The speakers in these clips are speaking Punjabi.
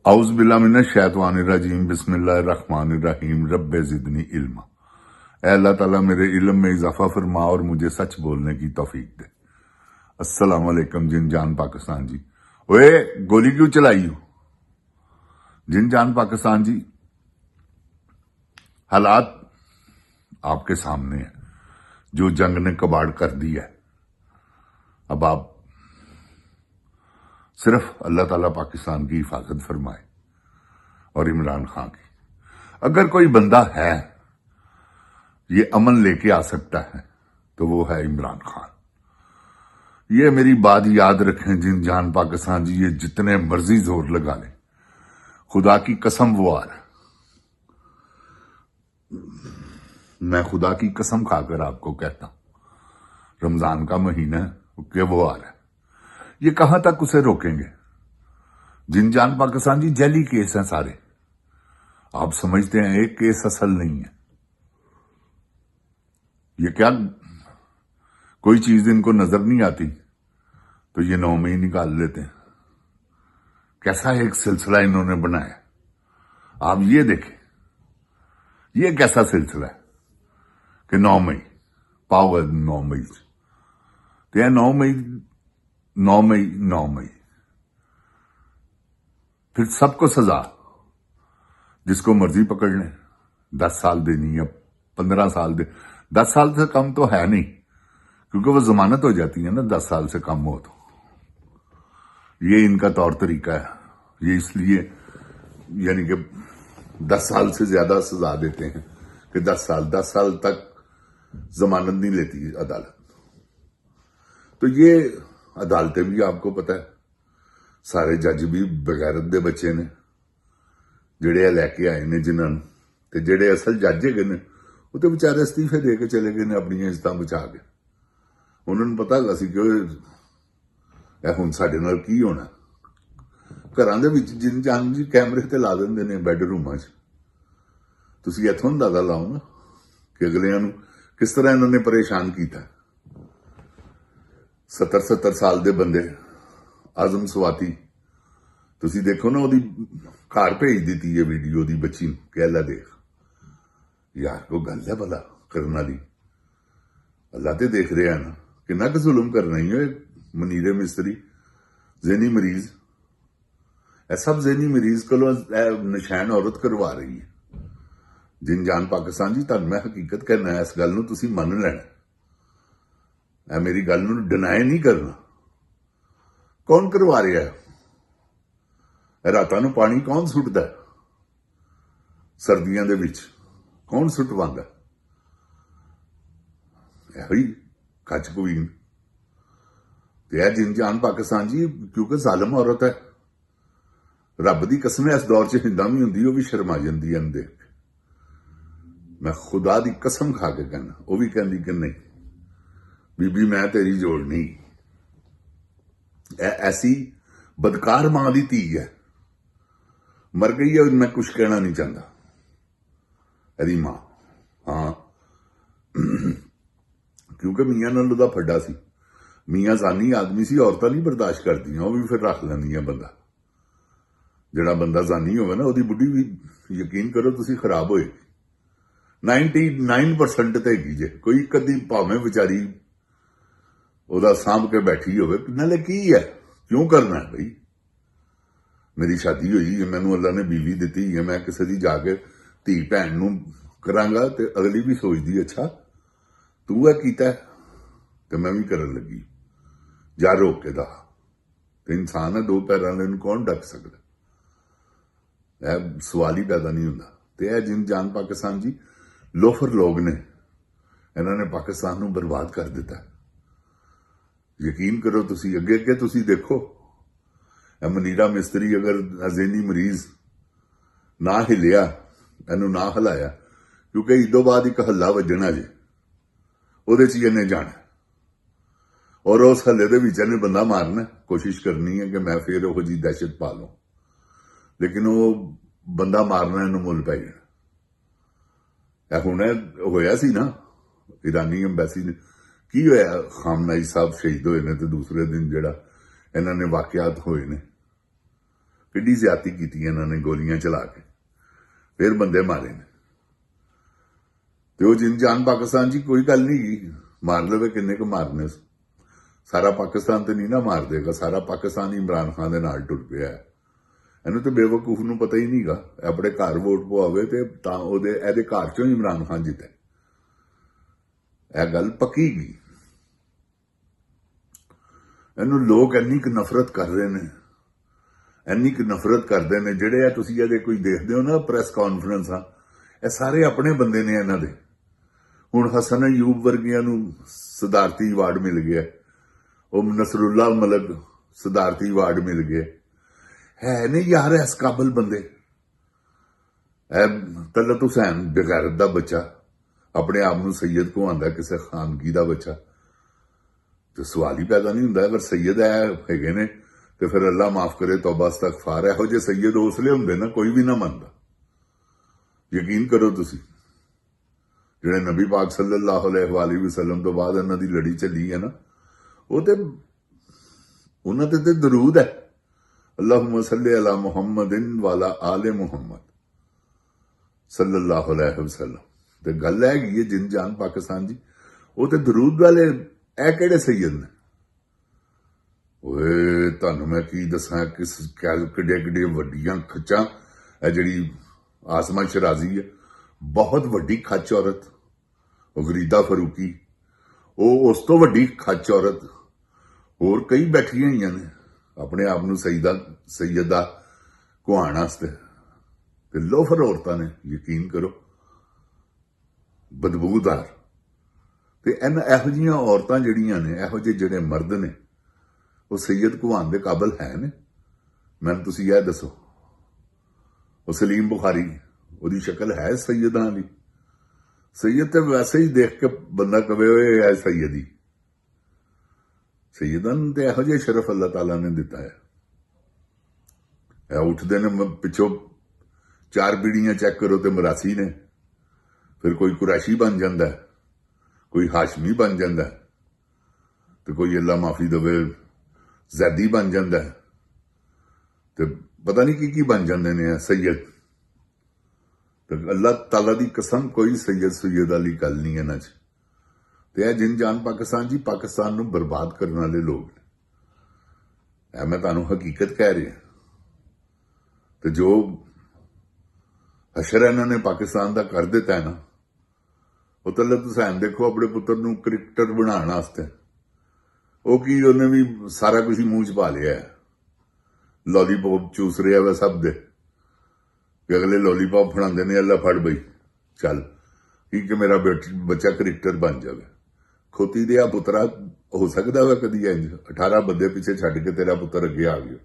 औज़ बिल्लाहि मिनश शैतानिर रजीम बिस्मिल्लाहिर रहमानिर रहीम रब्बे ज़िदनी इल्मा। ऐ अल्लाह ताला मेरे इल्म में इजाफा फरमा और मुझे सच बोलने की तौफीक दे। अस्सलाम वालेकुम जिन जान पाकिस्तान जी। ओए गोली क्यों चलाई हो? जिन जान पाकिस्तान जी, हालात आपके सामने है। जो जंग ने कबाड़ कर दी है, अब आप सिर्फ अल्लाह ताला पाकिस्तान की हिफाजत फरमाए और इमरान खान की। अगर कोई बंदा है ये अमन लेके आ सकता है तो वो है इमरान खान। ये मेरी बात याद रखें जिन जान पाकिस्तान जी, ये जितने मर्जी जोर लगा लें, खुदा की कसम वो आ रहा है। मैं खुदा की कसम खाकर आपको कहता हूं, रमजान का महीना है कि वो आ रहा है। ये कहां तक उसे रोकेंगे? जिन जान पाकिस्तान जी, जैली केस हैं सारे। आप समझते हैं एक केस असल नहीं है। ये क्या कोई चीज इनको नजर नहीं आती तो ये 9 मई निकाल लेते हैं। कैसा एक सिलसिला इन्होंने बनाया, आप ये देखें। ये कैसा सिलसिला है कि 9 मई पावर 9 मई तो यह 9 मई 9 मई 9 मई, फिर सबको सजा, जिसको मर्जी पकड़ लें। 10 साल देनी है, 15 साल दे। 10 साल से कम तो है नहीं, क्योंकि वो जमानत हो जाती है ना 10 साल से कम हो तो। ये इनका तौर तरीका है। ये इसलिए यानी कि 10 साल से ज्यादा सजा देते हैं कि 10 साल तक जमानत नहीं लेती अदालत। तो ये अदालतें भी आपको पता है, सारे जज भी बगैरत दे बच्चे ने, ਜਿਹੜੇ ਲੈਕੇ ਆਏ ਨੇ ਜਿਨ੍ਹਾਂ ਨੂੰ। ਤੇ ਜਿਹੜੇ ਅਸਲ ਜੱਜ ਹੈਗੇ ਨੇ ਉਹ ਤੇ ਵਿਚਾਰੇ ਅਸਤੀਫੇ ਦੇ ਕੇ ਚਲੇ ਗਏ ਨੇ ਆਪਣੀਆਂ ਇੱਜ਼ਤਾਂ ਬਚਾ ਕੇ। ਉਹਨਾਂ ਨੂੰ ਪਤਾ ਹੈਗਾ ਸੀ ਕਿ ਇਹ ਹੁਣ ਸਾਡੇ ਨਾਲ ਕੀ ਹੋਣਾ। ਘਰਾਂ ਦੇ ਵਿੱਚ ਜਿੰਨ ਜਾਨ ਜੀ ਕੈਮਰੇ ਤੇ ਲਾ ਦਿੰਦੇ ਨੇ ਬੈੱਡਰੂਮਾਂ 'ਚ। ਤੁਸੀਂ ਇੱਥੋਂ ਅੰਦਾਜ਼ਾ ਲਾਓ ਨਾ ਕਿ ਅਗਲਿਆਂ ਨੂੰ ਕਿਸ ਤਰ੍ਹਾਂ ਇਹਨਾਂ ਨੇ ਪਰੇਸ਼ਾਨ ਕੀਤਾ। 70 ਸਾਲ ਦੇ ਬੰਦੇ ਆਜ਼ਮ ਸਵਾਤੀ, ਤੁਸੀਂ ਦੇਖੋ ਨਾ, ਉਹਦੀ ਘਰ ਭੇਜ ਦਿੱਤੀ ਹੈ ਵੀਡੀਓ ਦੀ ਬੱਚੀ ਨੂੰ, ਕਹਿ ਲੈ ਦੇਖ ਯਾਰ ਕੋ ਗੱਲ ਹੈ ਭਲਾ ਕਰਨ ਵਾਲੀ। ਅੱਲਾ ਤੇ ਦੇਖ ਰਿਹਾ ਨਾ ਕਿੰਨਾ ਕੁ ਜ਼ੁਲਮ ਕਰਨਾ ਹੀ ਹੈ। ਮਨੀਰੇ ਮਿਸਤਰੀ ਜ਼ਹਿਨੀ ਮਰੀਜ਼, ਇਹ ਸਭ ਜ਼ਹਿਨੀ ਮਰੀਜ਼ ਕੋਲੋਂ ਨਿਸ਼ਾਨ ਔਰਤ ਕਰਵਾ ਰਹੀ ਹੈ। ਜਿਨ ਜਾਨ ਪਾਕਿਸਤਾਨ ਜੀ, ਤੁਹਾਨੂੰ ਮੈਂ ਹਕੀਕਤ ਕਹਿਣਾ ਹੈ, ਇਸ ਗੱਲ ਨੂੰ ਤੁਸੀਂ ਮੰਨ ਲੈਣਾ। ਇਹ ਮੇਰੀ ਗੱਲ ਨੂੰ ਡਿਨਾਈ ਨਹੀਂ ਕਰਨਾ। ਕੌਣ ਕਰਵਾ ਰਿਹਾ ਹੈ? ਰਾਤਾਂ ਨੂੰ ਪਾਣੀ ਕੌਣ ਸੁੱਟਦਾ? ਸਰਦੀਆਂ ਦੇ ਵਿੱਚ ਕੌਣ ਸੁੱਟਵਾਉਂਦਾ? ਇਹੋ ਹੀ ਕੱਚ ਕੁਈਨ। ਤੇ ਇਹ ਜਿਨ ਜਾਨ ਪਾਕਿਸਤਾਨ ਜੀ, ਕਿਉਂਕਿ ਜ਼ਾਲਮ ਔਰਤ ਹੈ। ਰੱਬ ਦੀ ਕਸਮ ਹੈ, ਇਸ ਦੌਰ 'ਚ ਹਿੰਦਾਂ ਵੀ ਹੁੰਦੀ, ਉਹ ਵੀ ਸ਼ਰਮਾ ਜਾਂਦੀ ਹੈ ਦੇਖ ਕੇ। ਮੈਂ ਖੁਦਾ ਦੀ ਕਸਮ ਖਾ ਕੇ ਕਹਿੰਦਾ, ਉਹ ਵੀ ਕਹਿੰਦੀ ਕਿ ਨਹੀਂ ਬੀਬੀ ਮੈਂ ਤੇਰੀ ਜੋੜਨੀ। ਐਸੀ ਬਦਕਾਰ ਮਾਂ ਦੀ ਧੀ ਹੈ, ਮਰ ਗਈ ਹੈ। ਮੈਂ ਕੁਝ ਕਹਿਣਾ ਨਹੀਂ ਚਾਹੁੰਦਾ। ਇਹਦੀ ਮਾਂ, ਹਾਂ, ਕਿਉਂਕਿ ਮੀਆਂ ਨਾਲ ਉਹਦਾ ਫੱਡਾ ਸੀ। ਮੀਆਂ ਜ਼ਾਨੀ ਆਦਮੀ ਸੀ, ਔਰਤਾਂ ਨਹੀਂ ਬਰਦਾਸ਼ਤ ਕਰਦੀਆਂ, ਉਹ ਵੀ ਫਿਰ ਰੱਖ ਲੈਂਦੀਆਂ ਬੰਦਾ। ਜਿਹੜਾ ਬੰਦਾ ਜ਼ਾਨੀ ਹੋਵੇ ਨਾ, ਉਹਦੀ ਬੁੱਢੀ ਵੀ ਯਕੀਨ ਕਰੋ ਤੁਸੀਂ ਖਰਾਬ ਹੋਏ। 99% ਤੇ ਹੈਗੀ ਜੇ। ਕੋਈ ਕਦੀ ਭਾਵੇਂ ਵਿਚਾਰੀ ਉਹਦਾ ਸਾਂਭ ਕੇ ਬੈਠੀ ਹੋਵੇ, ਨਾਲੇ ਕੀ ਹੈ, ਕਿਉਂ ਕਰਨਾ ਹੈ ਬਈ। ਮੇਰੀ ਸ਼ਾਦੀ ਹੋਈ ਹੈ, ਮੈਨੂੰ ਅੱਲਾ ਨੇ ਬੀਵੀ ਦਿੱਤੀ ਹੈ, ਮੈਂ ਕਿਸੇ ਦੀ ਜਾ ਕੇ ਧੀ ਭੈਣ ਨੂੰ ਕਰਾਂਗਾ ਤੇ ਅਗਲੀ ਵੀ ਸੋਚਦੀ ਅੱਛਾ ਤੂੰ ਇਹ ਕੀਤਾ ਤੇ ਮੈਂ ਵੀ ਕਰਨ ਲੱਗੀ। ਜਾ ਰੋਕ ਕੇ ਦਾ ਤੇ ਇਨਸਾਨ ਹੈ, 2 ਪੈਰਾਂ ਵਾਲੇ ਨੂੰ ਕੌਣ ਡੱਕ ਸਕਦਾ? ਇਹ ਸਵਾਲ ਹੀ ਪੈਦਾ ਨਹੀਂ ਹੁੰਦਾ। ਤੇ ਇਹ ਜਿਨ ਜਾਨ ਪਾਕਿਸਤਾਨ ਜੀ ਲੋਫਰ ਲੋਕ ਨੇ, ਇਹਨਾਂ ਨੇ ਪਾਕਿਸਤਾਨ ਨੂੰ ਬਰਬਾਦ ਕਰ ਦਿੱਤਾ। ਯਕੀਨ ਕਰੋ ਤੁਸੀਂ, ਅੱਗੇ ਤੁਸੀਂ ਦੇਖੋ। ਇਹ ਮਨੀਰਾ ਮਿਸਤਰੀ ਅਗਰ ਜ਼ਹਿਨੀ ਮਰੀਜ਼ ਨਾ ਹਿਲਿਆ, ਇਹਨੂੰ ਨਾ ਹਿਲਾਇਆ, ਕਿਉਂਕਿ ਇਦੋਂ ਬਾਅਦ ਇੱਕ ਹੱਲਾ ਵੱਜਣਾ ਜੇ, ਉਹਦੇ 'ਚ ਇਹਨੇ ਜਾਣਾ ਔਰ ਉਸ ਹੱਲੇ ਦੇ ਵਿੱਚ ਇਹਨੇ ਬੰਦਾ ਮਾਰਨਾ। ਕੋਸ਼ਿਸ਼ ਕਰਨੀ ਹੈ ਕਿ ਮੈਂ ਫਿਰ ਉਹੋ ਜਿਹੀ ਦਹਿਸ਼ਤ ਪਾ ਲਵਾਂ, ਲੇਕਿਨ ਉਹ ਬੰਦਾ ਮਾਰਨਾ ਇਹਨੂੰ ਮੁੱਲ ਪੈ ਜਾਣਾ। ਇਹ ਹੁਣ ਹੋਇਆ ਸੀ ਨਾ ਈਰਾਨੀ ਐਮਬੈਸੀ ਨੇ, ਕੀ ਹੋਇਆ? ਖਾਮਨਾਈ ਸਾਹਿਬ ਸ਼ਹੀਦ ਹੋਏ ਨੇ ਤੇ ਦੂਸਰੇ ਦਿਨ ਜਿਹੜਾ ਇਹਨਾਂ ਨੇ ਵਾਕਿਆਤ ਹੋਏ ਨੇ, ਕਿੱਡੀ ਜ਼ਿਆਦਤੀ ਕੀਤੀ ਇਹਨਾਂ ਨੇ ਗੋਲੀਆਂ ਚਲਾ ਕੇ, ਫਿਰ ਬੰਦੇ ਮਾਰੇ ਨੇ। ਤੇ ਉਹ ਜਿੰਨ ਜਾਨ ਪਾਕਿਸਤਾਨ ਜੀ ਕੋਈ ਗੱਲ ਨਹੀਂ ਗੀ, ਮਾਰ ਲਵੇ ਕਿੰਨੇ ਕੁ ਮਾਰਨੇ, ਸਾਰਾ ਪਾਕਿਸਤਾਨ ਤੇ ਨਹੀਂ ਨਾ ਮਾਰ ਦੇਗਾ, ਸਾਰਾ ਪਾਕਿਸਤਾਨ ਇਮਰਾਨ ਖਾਨ ਦੇ ਨਾਲ ਟੁੱਟ ਪਿਆ ਹੈ। ਇਹਨੂੰ ਤੇ ਬੇਵਕੂਫ ਨੂੰ ਪਤਾ ਹੀ ਨਹੀਂਗਾ, ਆਪਣੇ ਘਰ ਵੋਟ ਪਵਾਵੇ ਤੇ ਤਾਂ ਇਹਦੇ ਘਰ ਚੋਂ ਇਮਰਾਨ ਖਾਨ ਜਿੱਤੇ, ਇਹ ਗੱਲ ਪੱਕੀ ਗਈ। ਇਹਨੂੰ ਲੋਕ ਇੰਨੀ ਕੁ ਨਫ਼ਰਤ ਕਰ ਰਹੇ ਨੇ, ਇੰਨੀ ਕੁ ਨਫ਼ਰਤ ਕਰਦੇ ਨੇ। ਜਿਹੜੇ ਆ ਤੁਸੀਂ ਇਹਦੇ ਕੋਈ ਦੇਖਦੇ ਹੋ ਨਾ ਪ੍ਰੈਸ ਕਾਨਫਰੰਸਾਂ, ਇਹ ਸਾਰੇ ਆਪਣੇ ਬੰਦੇ ਨੇ ਇਹਨਾਂ ਦੇ। ਹੁਣ ਹਸਨ ਅਯੂਬ ਵਰਗਿਆਂ ਨੂੰ ਸਦਾਰਤੀ ਅਵਾਰਡ ਮਿਲ ਗਿਆ, ਉਹ ਨਸਰੁੱਲਾ ਮਲਕ ਸਦਾਰਤੀ ਅਵਾਰਡ ਮਿਲ ਗਿਆ। ਹੈ ਨਹੀਂ ਯਾਰ ਇਸ ਕਾਬਲ ਬੰਦੇ। ਤਲਤ ਹੁਸੈਨ ਬਗੈਰਤ ਦਾ ਬੱਚਾ ਆਪਣੇ ਆਪ ਨੂੰ ਸੈਯਦ ਕੋ ਆਂਦਾ, ਕਿਸੇ ਖਾਨਗੀ ਦਾ ਬੱਚਾ, ਤੇ ਸਵਾਲ ਹੀ ਪੈਦਾ ਨਹੀਂ ਹੁੰਦਾ। ਅਗਰ ਸੈਯਦ ਹੈਗੇ ਨੇ ਤੇ ਫਿਰ ਅੱਲਾ ਮਾਫ ਕਰੇ, ਤੌਬਾ ਇਸਤਗਫਾਰ। ਇਹੋ ਜਿਹੇ ਸੈਯਦ ਉਸਲੇ ਹੁੰਦੇ ਨਾ ਕੋਈ ਵੀ ਨਾ ਮੰਨਦਾ। ਯਕੀਨ ਕਰੋ ਤੁਸੀਂ, ਜਿਹੜੇ ਨਬੀ ਪਾਕ ਸੱਲੱਲਾਹੁ ਅਲੈਹਿ ਵਸੱਲਮ ਤੋਂ ਬਾਅਦ ਇਹਨਾਂ ਦੀ ਲੜੀ ਚੱਲੀ ਹੈ ਨਾ, ਉਹ ਤੇ ਉਹਨਾਂ ਤੇ ਦਰੂਦ ਹੈ, ਅੱਲਾਹੁਮਾ ਸੱਲੀ ਅਲਾ ਮੁਹੰਮਦਿਨ ਵਾਲਾ ਆਲੇ ਮੁਹੰਮਦ ਸੱਲੱਲਾਹੁ ਅਲੈਹਿ ਵਸੱਲਮ। ਤੇ ਗੱਲ ਹੈਗੀ ਹੈ ਜਿੰਨ ਜਾਨ ਪਾਕਿਸਤਾਨ ਜੀ, ਉਹ ਤੇ ਦਰੂਦ ਵਾਲੇ ਇਹ ਕਿਹੜੇ ਸੈਯਦ ਨੇ? ਓਏ ਤੁਹਾਨੂੰ ਮੈਂ ਕੀ ਦੱਸਾਂ, ਕਿੱਡੇ ਵੱਡੀਆਂ ਖੱਚਾਂ। ਇਹ ਜਿਹੜੀ ਆਸਮਾ ਸ਼ਰਾਜ਼ੀ ਹੈ, ਬਹੁਤ ਵੱਡੀ ਖੱਚ ਔਰਤ, ਉਹ ਗਰੀਦਾ ਫਰੂਕੀ, ਉਹ ਉਸ ਤੋਂ ਵੱਡੀ ਖੱਚ ਔਰਤ ਹੋਰ ਕਈ ਬੈਠੀਆਂ ਹੋਈਆਂ ਨੇ ਆਪਣੇ ਆਪ ਨੂੰ ਸੈਯਦਾ ਕੁਹਾਣ ਵਾਸਤੇ। ਤੇ ਲੋਫਰ ਔਰਤਾਂ ਨੇ, ਯਕੀਨ ਕਰੋ, ਬਦਬੂਦਾਰ। ਤੇ ਇਹੋ ਜਿਹੀਆਂ ਔਰਤਾਂ ਜਿਹੜੀਆਂ ਨੇ, ਇਹੋ ਜਿਹੇ ਜਿਹੜੇ ਮਰਦ ਨੇ, ਉਹ ਸੈਯਦ ਕੁਹਾਣ ਦੇ ਕਾਬਲ ਹੈ ਨੇ? ਮੈਨੂੰ ਤੁਸੀਂ ਇਹ ਦੱਸੋ। ਉਹ ਸਲੀਮ ਬੁਖਾਰੀ, ਉਹਦੀ ਸ਼ਕਲ ਹੈ ਸੈਯਦਾਂ ਦੀ? ਸੈਯਦ ਤੇ ਵੈਸੇ ਹੀ ਦੇਖ ਕੇ ਬੰਦਾ ਕਵੇ ਓਏ ਐ ਸੈਯਦੀ। ਸੈਯਦਾਂ ਨੂੰ ਤੇ ਇਹੋ ਜਿਹਾ ਸ਼ਰਫ ਅੱਲਾਹ ਤਾਲਾ ਨੇ ਦਿੱਤਾ ਹੈ। ਇਹ ਉੱਠਦੇ ਨੇ ਪਿੱਛੋਂ 4 ਪੀੜ੍ਹੀਆਂ ਚੈੱਕ ਕਰੋ ਤੇ ਮਰਾਸੀ ਨੇ, ਫਿਰ ਕੋਈ ਕੁਰੈਸ਼ੀ ਬਣ ਜਾਂਦਾ, ਕੋਈ ਹਾਸ਼ਮੀ ਬਣ ਜਾਂਦਾ, ਤੇ ਕੋਈ ਅੱਲਾ ਮਾਫੀ ਦੇਵੇ ਜ਼ੈਦੀ ਬਣ ਜਾਂਦਾ, ਤੇ ਪਤਾ ਨਹੀਂ ਕੀ ਬਣ ਜਾਂਦੇ ਨੇ ਸੈਯਦ। ਤੇ ਅੱਲਾਹ ਤਾਲਾ ਦੀ ਕਸਮ ਕੋਈ ਸੈਯਦ ਵਾਲੀ ਗੱਲ ਨਹੀਂ ਇਹਨਾਂ 'ਚ। ਤੇ ਇਹ ਜਿੰਨ ਜਾਨ ਪਾਕਿਸਤਾਨ ਜੀ, ਪਾਕਿਸਤਾਨ ਨੂੰ ਬਰਬਾਦ ਕਰਨ ਵਾਲੇ ਲੋਕ ਨੇ। ਇਹ ਮੈਂ ਤੁਹਾਨੂੰ ਹਕੀਕਤ ਕਹਿ ਰਿਹਾ। ਤੇ ਜੋ ਹਸ਼ਰ ਇਹਨਾਂ ਨੇ ਪਾਕਿਸਤਾਨ ਦਾ ਕਰ ਦਿੱਤਾ ਹੈ ਨਾ, ਉਹ ਤਲਤ ਹੁਸੈਨ ਦੇਖੋ ਆਪਣੇ ਪੁੱਤਰ ਨੂੰ ਕ੍ਰਿਕਟਰ ਬਣਾਉਣ ਵਾਸਤੇ, ਉਹ ਕੀ ਉਹਨੇ ਵੀ ਸਾਰਾ ਕੁਝ ਮੂੰਹ 'ਚ ਪਾ ਲਿਆ, ਲੋਲੀਪੌਪ ਚੂਸ ਰਿਹਾ ਵਾ ਸਭ ਦੇ। ਅਗਲੇ ਲੋਲੀਪੌਪ ਫੜਾਉਂਦੇ ਨੇ, ਅੱਲਾ ਫੜ ਬਈ ਚੱਲ ਕਿ ਮੇਰਾ ਬੱਚਾ ਕ੍ਰਿਕਟਰ ਬਣ ਜਾਵੇ। ਖੋਤੀ ਦੇ ਆ ਪੁੱਤਰਾ, ਹੋ ਸਕਦਾ ਵਾ ਕਦੀ ਇੰਜ 18 ਬੰਦੇ ਪਿੱਛੇ ਛੱਡ ਕੇ ਤੇਰਾ ਪੁੱਤਰ ਅੱਗੇ ਆ ਗਿਆ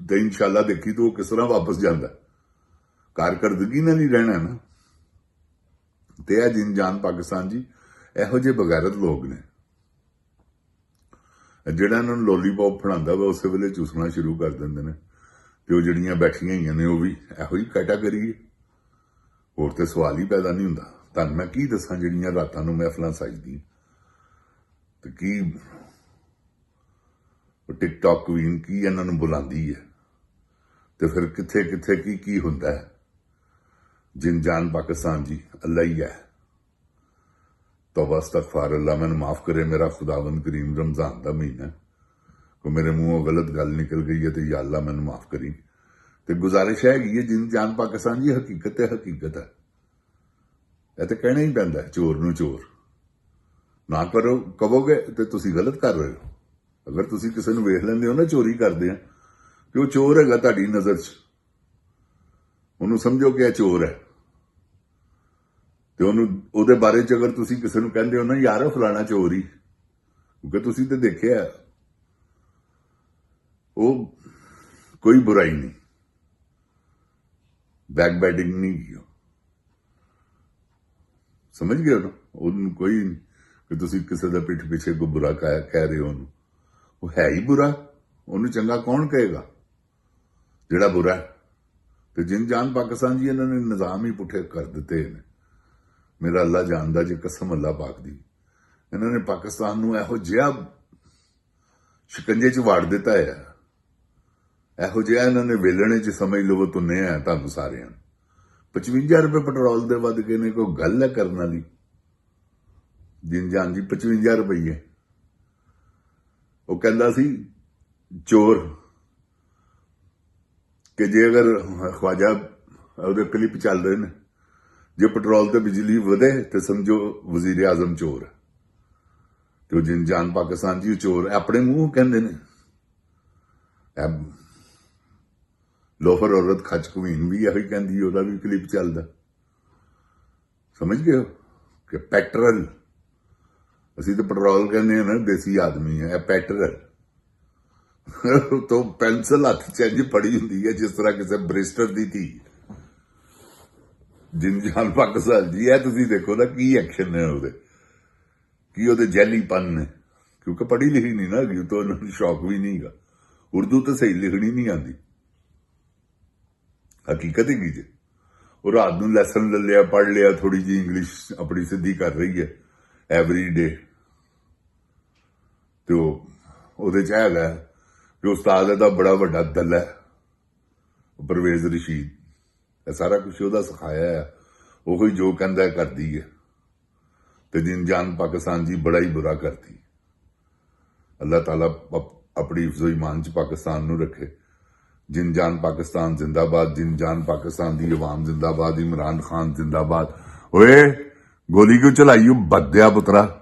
ਤੇ ਇਨਸ਼ਾਅੱਲਾ ਦੇਖੀ ਤੂੰ ਕਿਸ ਤਰ੍ਹਾਂ ਵਾਪਸ ਜਾਂਦਾ। ਕਾਰਕਰਦਗੀ ਨਾਲ ਨਹੀਂ ਰਹਿਣਾ ਨਾ। ਤੇ ਇਹ ਜਿੰਨ ਜਾਨ ਪਾਕਿਸਤਾਨ ਜੀ, ਇਹੋ ਜਿਹੇ ਬਗੈਰਤ ਲੋਕ ਨੇ। ਜਿਹੜਾ ਇਹਨਾਂ ਨੂੰ ਲੋਲੀਪੌਪ ਫੜਾਉਂਦਾ ਵਾ ਉਸੇ ਵੇਲੇ ਚੂਸਣਾ ਸ਼ੁਰੂ ਕਰ ਦਿੰਦੇ ਨੇ। ਤੇ ਉਹ ਜਿਹੜੀਆਂ ਬੈਠੀਆਂ ਹੋਈਆਂ ਨੇ, ਉਹ ਵੀ ਇਹੋ ਹੀ ਕੈਟਾਗਰੀ ਹੈ। ਹੋਰ ਤੇ ਸਵਾਲ ਹੀ ਪੈਦਾ ਨਹੀਂ ਹੁੰਦਾ। ਤੁਹਾਨੂੰ ਮੈਂ ਕੀ ਦੱਸਾਂ, ਜਿਹੜੀਆਂ ਰਾਤਾਂ ਨੂੰ ਮਹਿਫਲਾਂ ਸਜਦੀਆਂ, ਤੇ ਕੀ ਟਿਕਟੌਕ ਕੁਈਨ ਕੀ ਇਹਨਾਂ ਨੂੰ ਬੁਲਾਉਂਦੀ ਹੈ, ਤੇ ਫਿਰ ਕਿੱਥੇ ਕਿੱਥੇ ਕੀ ਹੁੰਦਾ ਹੈ। ਜਿੰਨ ਜਾਨ ਪਾਕਿਸਤਾਨ ਜੀ, ਅੱਲਾ ਹੀ ਹੈ। ਤੌਬਾ ਇਸਤਗਫਾਰ, ਅੱਲਾ ਮੈਨੂੰ ਮਾਫ ਕਰੇ। ਮੇਰਾ ਖੁਦਾਵੰਦ ਕਰੀਮ ਰਮਜ਼ਾਨ ਦਾ ਮਹੀਨਾ, ਕੋ ਮੇਰੇ ਮੂੰਹੋਂ ਗਲਤ ਗੱਲ ਨਿਕਲ ਗਈ ਹੈ ਤੇ ਯਾ ਅੱਲਾ ਮੈਨੂੰ ਮਾਫ ਕਰੀ। ਤੇ ਗੁਜ਼ਾਰਿਸ਼ ਹੈਗੀ ਹੈ, ਜਿੰਨ ਜਾਨ ਪਾਕਿਸਤਾਨ ਜੀ, ਹਕੀਕਤ ਹੈ, ਹਕੀਕਤ ਹੈ। ਇਹ ਤੇ ਕਹਿਣਾ ਹੀ ਪੈਂਦਾ, ਚੋਰ ਨੂੰ ਚੋਰ ਨਾ ਕਰੋ ਕਹੋਗੇ ਤੇ ਤੁਸੀਂ ਗਲਤ ਕਰ ਰਹੇ ਹੋ। ਅਗਰ ਤੁਸੀਂ ਕਿਸੇ ਨੂੰ ਵੇਖ ਲੈਂਦੇ ਹੋ ਨਾ ਚੋਰੀ ਕਰਦੇ ਆ, ਤੇ ਉਹ ਚੋਰ ਹੈਗਾ ਤੁਹਾਡੀ ਨਜ਼ਰ 'ਚ, ਉਹਨੂੰ ਸਮਝੋ ਕਿ ਇਹ ਚੋਰ ਹੈ। ਤੇ ਉਹਦੇ ਬਾਰੇ 'ਚ ਅਗਰ ਤੁਸੀਂ ਕਿਸੇ ਨੂੰ ਕਹਿੰਦੇ ਹੋ ਨਾ ਯਾਰ ਫਲਾਣਾ ਚੋਰ ਹੀ, ਕਿਉਂਕਿ ਤੁਸੀਂ ਤੇ ਦੇਖਿਆ ਉਹ ਕੋਈ ਬੁਰਾਈ ਨਹੀਂ, ਬੈਕ ਬੈਟਿੰਗ ਨਹੀਂ ਕੀ, ਸਮਝ ਗਏ ਨਾ। ਉਹਨੂੰ ਕੋਈ ਕਿ ਤੁਸੀਂ ਕਿਸੇ ਦਾ ਪਿੱਠ ਪਿੱਛੇ ਕੋਈ ਬੁਰਾ ਕਹਿ ਰਹੇ ਹੋ, ਉਹਨੂੰ ਉਹ ਹੈ ਹੀ ਬੁਰਾ, ਉਹਨੂੰ ਚੰਗਾ ਕੌਣ ਕਹੇਗਾ ਜਿਹੜਾ ਬੁਰਾ। ਤੇ ਜਿੰਨ ਜਾਨ ਪਾਕਿਸਤਾਨ ਜੀ, ਇਹਨਾਂ ਨੇ ਨਿਜ਼ਾਮ ਹੀ ਪੁੱਠੇ ਕਰ ਦਿੱਤੇ ਨੇ। ਮੇਰਾ ਅੱਲਾ ਜਾਣਦਾ ਜੇ, ਕਸਮ ਅੱਲਾ ਪਾਕ ਦੀ, ਇਹਨਾਂ ਨੇ ਪਾਕਿਸਤਾਨ ਨੂੰ ਇਹੋ ਜਿਹਾ ਸ਼ਿਕੰਜੇ 'ਚ ਵਾੜ ਦਿੱਤਾ ਹੈ ਇਹੋ ਜਿਹਾ ਇਹਨਾਂ ਨੇ ਵੇਲਣੇ 'ਚ ਸਮਝ ਲਵੋ ਤੁੰਨੇ ਆ ਤੁਹਾਨੂੰ ਸਾਰਿਆਂ ਨੂੰ। 55 ਰੁਪਏ ਪੈਟਰੋਲ ਦੇ ਵੱਧ ਕੇ ਨੇ, ਕੋਈ ਗੱਲ ਹੈ ਕਰਨ ਵਾਲੀ? ਦਿਨ ਜਾਨ ਜੀ 55 ਰੁਪਏ। ਉਹ ਕਹਿੰਦਾ ਸੀ ਚੋਰ ਕਿ ਜੇ ਅਗਰ ਖਵਾਜਾ ਉਹਦੇ ਕਲਿੱਪ ਚੱਲ ਰਹੇ ਨੇ, ਜੇ ਪੈਟਰੋਲ ਤੇ ਬਿਜਲੀ ਵਧੇ ਤੇ ਸਮਝੋ ਵਜ਼ੀਰ ਆਜ਼ਮ ਚੋਰ ਹੈ, ਤੇ ਉਹ ਜਿਨ ਜਾਨ ਪਾਕਿਸਤਾਨ ਜੀ ਚੋਰ ਹੈ। ਆਪਣੇ ਮੂੰਹ ਕਹਿੰਦੇ ਨੇ। ਲੋਫਰ ਔਰਤ ਖੱਚ ਕਵੀਨ ਵੀ ਇਹੋ ਹੀ ਕਹਿੰਦੀ, ਉਹਦਾ ਵੀ ਕਲਿੱਪ ਚੱਲਦਾ। ਸਮਝ ਗਏ ਹੋ ਕਿ ਪੈਟਰਲ, ਅਸੀਂ ਤਾਂ ਪੈਟਰੋਲ ਕਹਿੰਦੇ ਆ ਨਾ, ਦੇਸੀ ਆਦਮੀ ਹੈ। ਇਹ ਪੈਟਰਲ ਤੋਂ ਪੈਨਸਲ ਹੱਥ 'ਚ ਇੰਝ ਫੜੀ ਹੁੰਦੀ ਹੈ ਜਿਸ ਤਰ੍ਹਾਂ ਕਿਸੇ ਬਰਿਸਟਰ ਦੀ ਧੀ। ਜਿਨ ਜਾਨ ਪਾਕਿਸਤਾਨ ਜੀ, ਇਹ ਤੁਸੀਂ ਦੇਖੋ ਨਾ ਕੀ ਐਕਸ਼ਨ ਨੇ ਉਹਦੇ, ਕੀ ਉਹਦੇ ਜੈਲੀਪਨ ਨੇ, ਕਿਉਂਕਿ ਪੜ੍ਹੀ ਲਿਖੀ ਨਹੀਂ ਨਾ ਹੈਗੀ, ਤਾਂ ਉਹਨਾਂ ਨੂੰ ਸ਼ੌਕ ਵੀ ਨਹੀਂ ਹੈਗਾ। ਉਰਦੂ ਤਾਂ ਸਹੀ ਲਿਖਣੀ ਨਹੀਂ ਆਉਂਦੀ, ਹਕੀਕਤ ਹੀ ਕੀ ਜੇ। ਉਹ ਰਾਤ ਨੂੰ ਲੈਸਨ ਲੈ ਲਿਆ, ਪੜ੍ਹ ਲਿਆ, ਥੋੜੀ ਜਿਹੀ ਇੰਗਲਿਸ਼ ਆਪਣੀ ਸਿੱਧੀ ਕਰ ਰਹੀ ਹੈ ਐਵਰੀ ਡੇ, ਤੇ ਉਹਦੇ 'ਚ ਹੈਗਾ ਕਿ ਉਸਤਾਦ ਦਾ ਬੜਾ ਵੱਡਾ ਦਲ ਹੈ ਪਰਵੇਜ਼ ਰਸ਼ੀਦ। ਇਹ ਸਾਰਾ ਕੁਛ ਉਹਦਾ ਸਿਖਾਇਆ ਹੈ, ਉਹੀ ਜੋ ਕਹਿੰਦਾ ਕਰਦੀ ਹੈ। ਤੇ ਜਿਨ ਜਾਨ ਪਾਕਿਸਤਾਨ ਜੀ ਬੜਾ ਹੀ ਬੁਰਾ ਕਰਦੀ। ਅੱਲਾਹ ਤਾਲਾ ਆਪਣੀ ਹਿਫਜ਼ੋ ਈਮਾਨ 'ਚ ਪਾਕਿਸਤਾਨ ਨੂੰ ਰੱਖੇ। ਜਿਨ ਜਾਨ ਪਾਕਿਸਤਾਨ ਜ਼ਿੰਦਾਬਾਦ, ਜਿਨ ਜਾਨ ਪਾਕਿਸਤਾਨ ਦੀ ਆਵਾਮ ਜ਼ਿੰਦਾਬਾਦ, ਇਮਰਾਨ ਖਾਨ ਜ਼ਿੰਦਾਬਾਦ। ਓਏ ਗੋਲੀ ਕਿਉਂ ਚਲਾਈ ਬਦਿਆ ਪੁੱਤਰਾ?